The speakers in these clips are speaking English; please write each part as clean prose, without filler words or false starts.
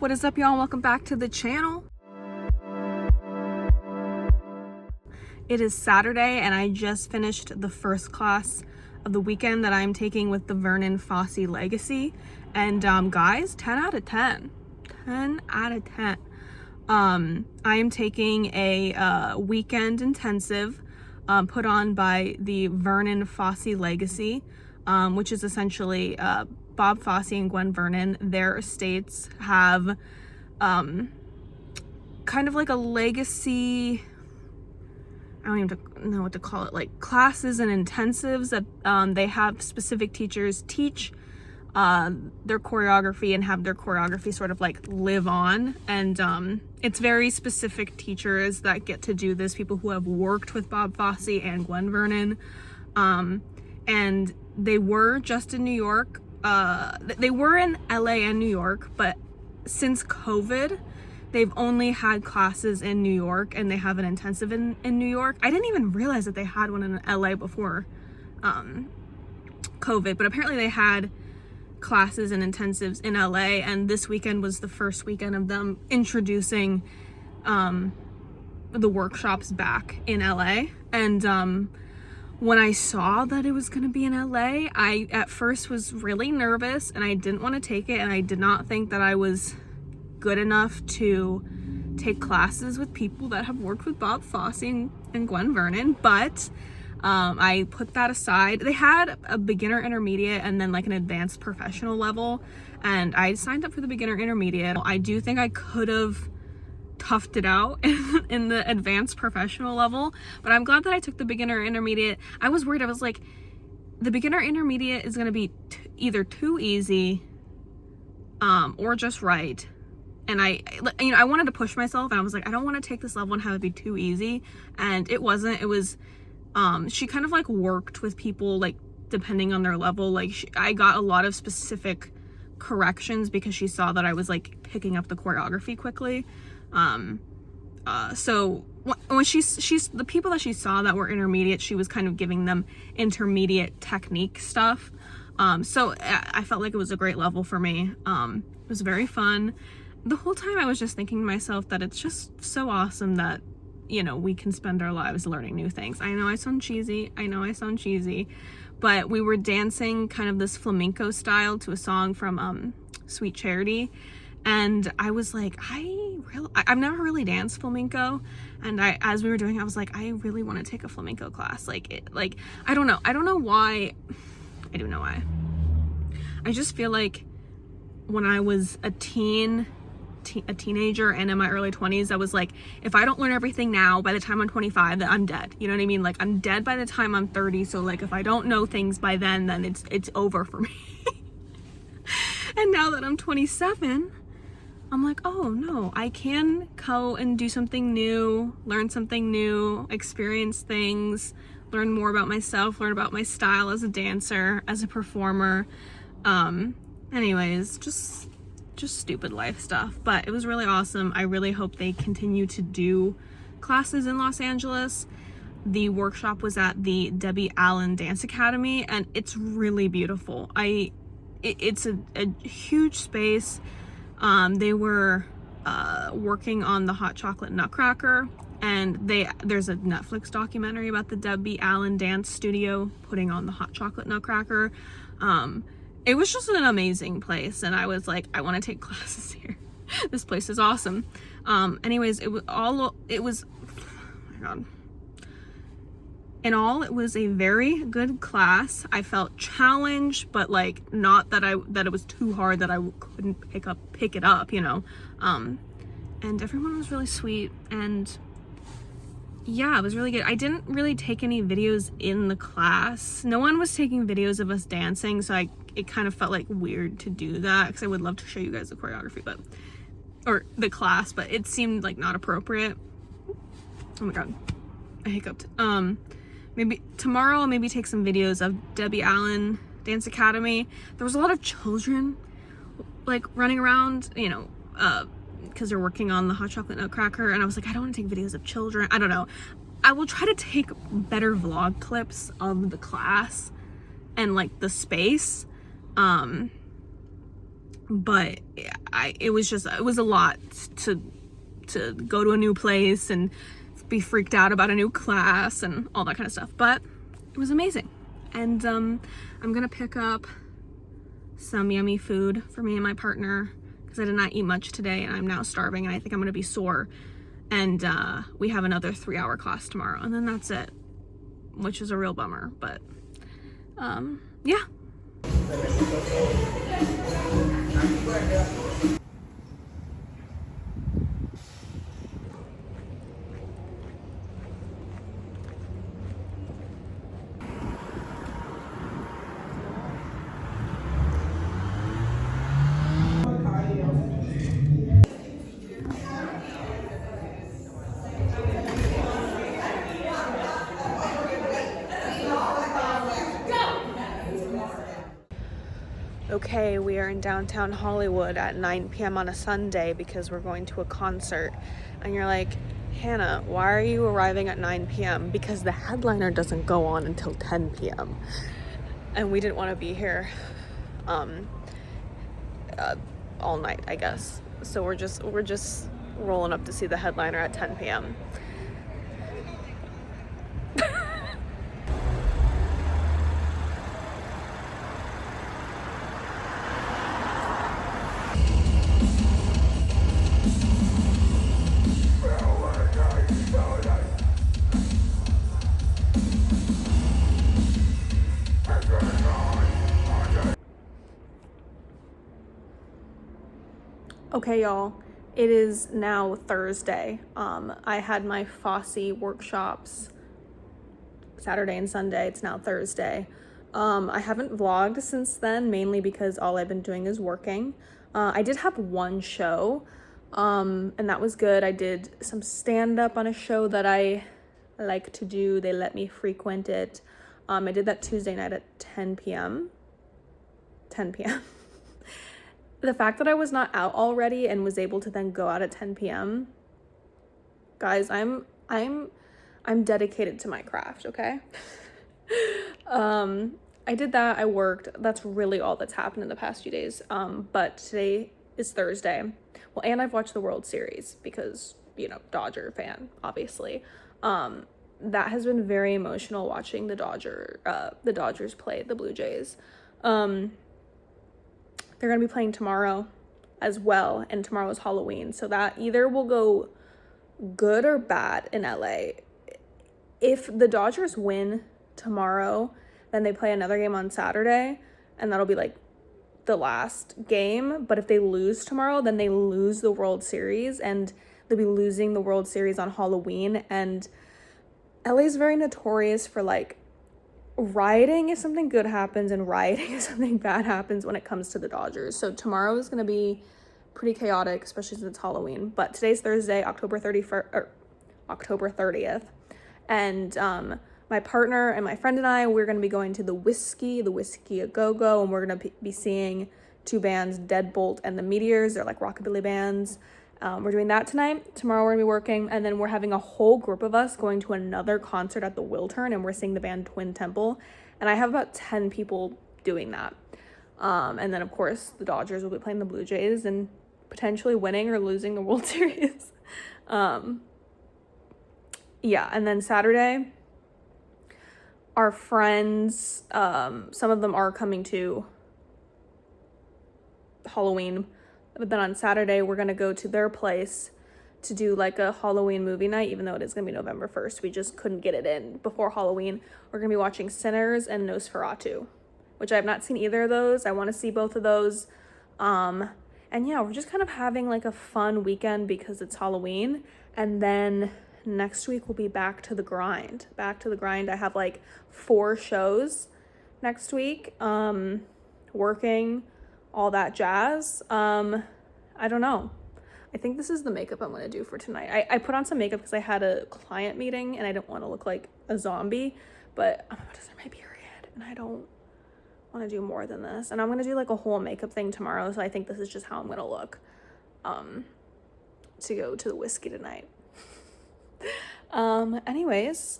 What is up, y'all? Welcome back to the channel. It is Saturday and I just finished the first class of the weekend that I'm taking with the Vernon Fosse Legacy. And guys, 10 out of 10. 10 out of 10. I am taking a weekend intensive put on by the Vernon Fosse Legacy, which is essentially Bob Fosse and Gwen Vernon. Their estates have kind of like a legacy, I don't even know what to call it, like classes and intensives that they have specific teachers teach their choreography and have their choreography sort of like live on. And it's very specific teachers that get to do this, people who have worked with Bob Fosse and Gwen Vernon. And they were just in New York. They were in LA and New York, but since COVID, they've only had classes in New York, and they have an intensive in New York. I didn't even realize that they had one in LA before COVID, but apparently they had classes and intensives in LA, and this weekend was the first weekend of them introducing the workshops back in LA. And when I saw that it was going to be in LA, I at first was really nervous and I didn't want to take it, and I did not think that I was good enough to take classes with people that have worked with Bob Fosse and Gwen Vernon. But I put that aside. They had a beginner, intermediate, and then like an advanced professional level, and I signed up for the beginner intermediate. I do think I could have toughed it out in the advanced professional level, but I'm glad that I took the beginner intermediate. I was worried. I was like, the beginner intermediate is going to be either too easy or just right. And I wanted to push myself, and I was like, I don't want to take this level and have it be too easy. And it wasn't. It was she kind of like worked with people like depending on their level. Like I got a lot of specific corrections because she saw that I was like picking up the choreography quickly. So when she's the people that she saw that were intermediate, she was kind of giving them intermediate technique stuff. So I felt like it was a great level for me. It was very fun. The whole time I was just thinking to myself that it's just so awesome that, you know, we can spend our lives learning new things. I know I sound cheesy, but we were dancing kind of this flamenco style to a song from Sweet Charity. And I was like, I've never really danced flamenco, and as we were doing, I was like, I really want to take a flamenco class. I don't know why. I do know why. I just feel like when I was a teenager and in my early 20s, I was like, if I don't learn everything now, by the time I'm 25, then I'm dead. You know what I mean? Like, I'm dead by the time I'm 30. So like, if I don't know things by then it's over for me. And now that I'm 27, I'm like, oh no, I can go and do something new, learn something new, experience things, learn more about myself, learn about my style as a dancer, as a performer. Anyways, just stupid life stuff, but it was really awesome. I really hope they continue to do classes in Los Angeles. The workshop was at the Debbie Allen Dance Academy, and it's really beautiful. It's a huge space. They were working on the Hot Chocolate Nutcracker, and there's a Netflix documentary about the Debbie Allen Dance Studio putting on the Hot Chocolate Nutcracker. It was just an amazing place, and I was like, I want to take classes here. This place is awesome. Anyways, it was, oh my God. In all, it was a very good class. I felt challenged, but like not that it was too hard that I couldn't pick it up, you know. And everyone was really sweet, and yeah, it was really good. I didn't really take any videos in the class. No one was taking videos of us dancing, so it kind of felt like weird to do that, because I would love to show you guys the choreography, or the class, but it seemed like not appropriate. Oh my God, I hiccuped. Maybe tomorrow I'll maybe take some videos of Debbie Allen Dance Academy. There was a lot of children like running around, you know, because they're working on the Hot Chocolate Nutcracker, and I was like, I don't want to take videos of children. I don't know. I will try to take better vlog clips of the class and like the space. But it was a lot to go to a new place and be freaked out about a new class and all that kind of stuff, but it was amazing. And I'm gonna pick up some yummy food for me and my partner because I did not eat much today and I'm now starving and I think I'm gonna be sore. And we have another 3-hour class tomorrow and then that's it, which is a real bummer, but yeah. Okay, we are in downtown Hollywood at 9 p.m. on a Sunday because we're going to a concert. And you're like, Hannah, why are you arriving at 9 p.m.? Because the headliner doesn't go on until 10 p.m. And we didn't want to be here all night, I guess. So we're just rolling up to see the headliner at 10 p.m. Okay, y'all, it is now Thursday. I had my Fosse workshops Saturday and Sunday. It's now Thursday. I haven't vlogged since then, mainly because all I've been doing is working. I did have one show, and that was good. I did some stand-up on a show that I like to do. They let me frequent it. I did that Tuesday night at 10 p.m. 10 p.m. The fact that I was not out already and was able to then go out at 10 p.m. Guys, I'm dedicated to my craft, okay? I did that, I worked. That's really all that's happened in the past few days. But today is Thursday. Well, and I've watched the World Series because, you know, Dodger fan, obviously. That has been very emotional watching the Dodgers play the Blue Jays. They're going to be playing tomorrow as well, and tomorrow is Halloween, so that either will go good or bad in LA. If the Dodgers win tomorrow, then they play another game on Saturday, and that'll be like the last game. But if they lose tomorrow, then they lose the World Series, and they'll be losing the World Series on Halloween. And LA is very notorious for like rioting if something good happens and rioting if something bad happens when it comes to the Dodgers. So tomorrow is going to be pretty chaotic, especially since it's Halloween. But today's Thursday, October 30th. And my partner and my friend and I, we're going to be going to the Whiskey A Go-Go, and we're going to be seeing two bands, Deadbolt and the Meteors. They're like rockabilly bands. We're doing that tonight. Tomorrow we're going to be working, and then we're having a whole group of us going to another concert at the Wiltern, and we're seeing the band Twin Temple, and I have about 10 people doing that. And then, of course, the Dodgers will be playing the Blue Jays and potentially winning or losing the World Series. Yeah, and then Saturday, our friends, some of them are coming to Halloween. But then on Saturday, we're going to go to their place to do like a Halloween movie night, even though it is going to be November 1st. We just couldn't get it in before Halloween. We're going to be watching Sinners and Nosferatu, which I have not seen either of those. I want to see both of those. And yeah, we're just kind of having like a fun weekend because it's Halloween. And then next week we'll be back to the grind. I have like 4 shows next week, working, all that jazz. I don't know. I think this is the makeup I'm going to do for tonight. I put on some makeup because I had a client meeting and I didn't want to look like a zombie, but I'm about to start my period and I don't want to do more than this. And I'm going to do like a whole makeup thing tomorrow, so I think this is just how I'm going to look to go to the Whiskey tonight. Anyways,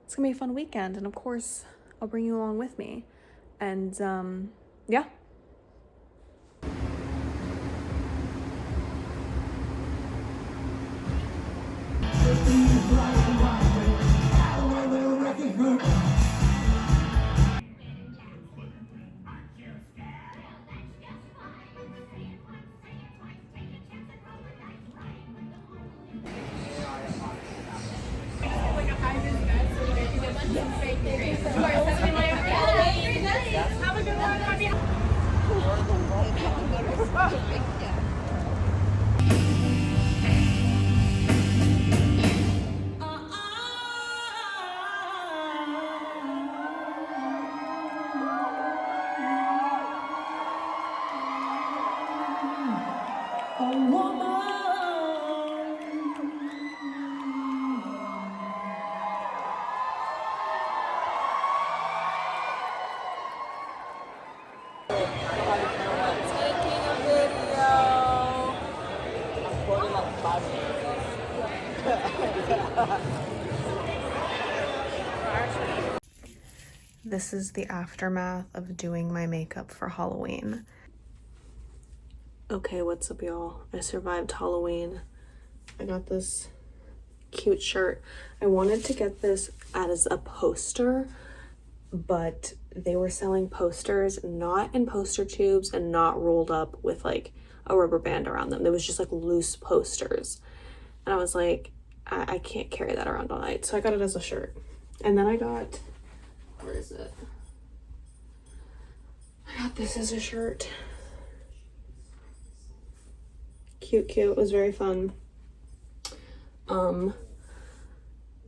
it's going to be a fun weekend, and of course, I'll bring you along with me. And, yeah. Have a good one. Happy This is the aftermath of doing my makeup for Halloween. Okay, what's up, y'all? I survived Halloween. I got this cute shirt. I wanted to get this as a poster, but they were selling posters not in poster tubes and not rolled up with like a rubber band around them. There was just like loose posters. And I was like, I can't carry that around all night. So I got it as a shirt. And then I got, where is it? I got this as a shirt. Cute, cute. It was very fun.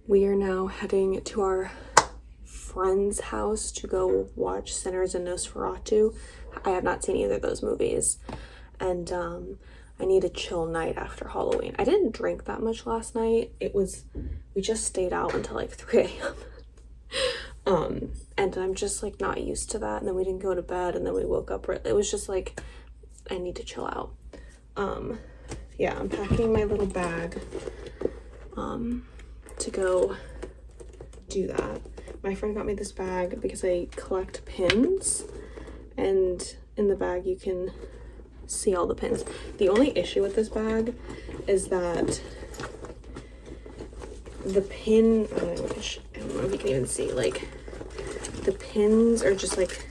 We are now heading to our friend's house to go watch Sinners and Nosferatu. I have not seen either of those movies. And I need a chill night after Halloween. I didn't drink that much last night. We just stayed out until like 3 a.m. And I'm just like not used to that. And then we didn't go to bed and then we woke up. It was just like, I need to chill out. Yeah, I'm packing my little bag to go do that. My friend got me this bag because I collect pins, and in the bag you can see all the pins. The only issue with this bag is that the pin, I don't know if you can even see, like the pins are just like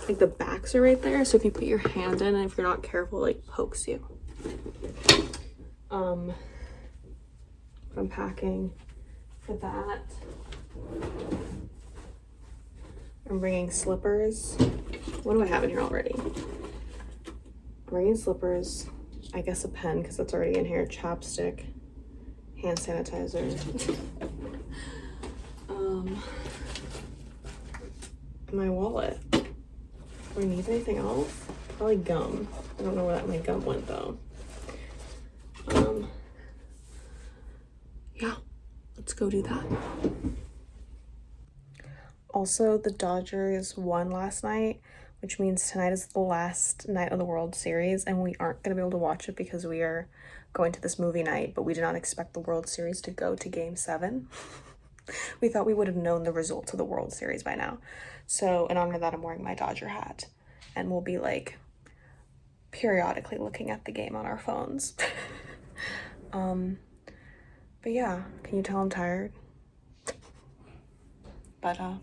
the backs are right there. So if you put your hand in and if you're not careful, it like pokes you. What I'm packing for that. I'm bringing slippers. What do I have in here already? I'm bringing slippers. I guess a pen because that's already in here. Chapstick. Hand sanitizer. My wallet. Do I need anything else? Probably gum. I don't know where my gum went though. Yeah, let's go do that. Also, the Dodgers won last night, which means tonight is the last night of the World Series, and we aren't going to be able to watch it because we are going to this movie night, but we did not expect the World Series to go to Game 7. We thought we would have known the results of the World Series by now. So in honor of that, I'm wearing my Dodger hat, and we'll be like periodically looking at the game on our phones. But yeah, can you tell I'm tired? But yeah.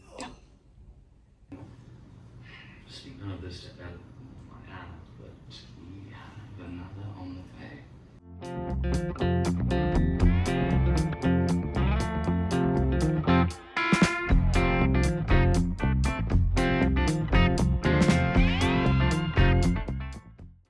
Speaking of this development, my ad, but we have another on the way.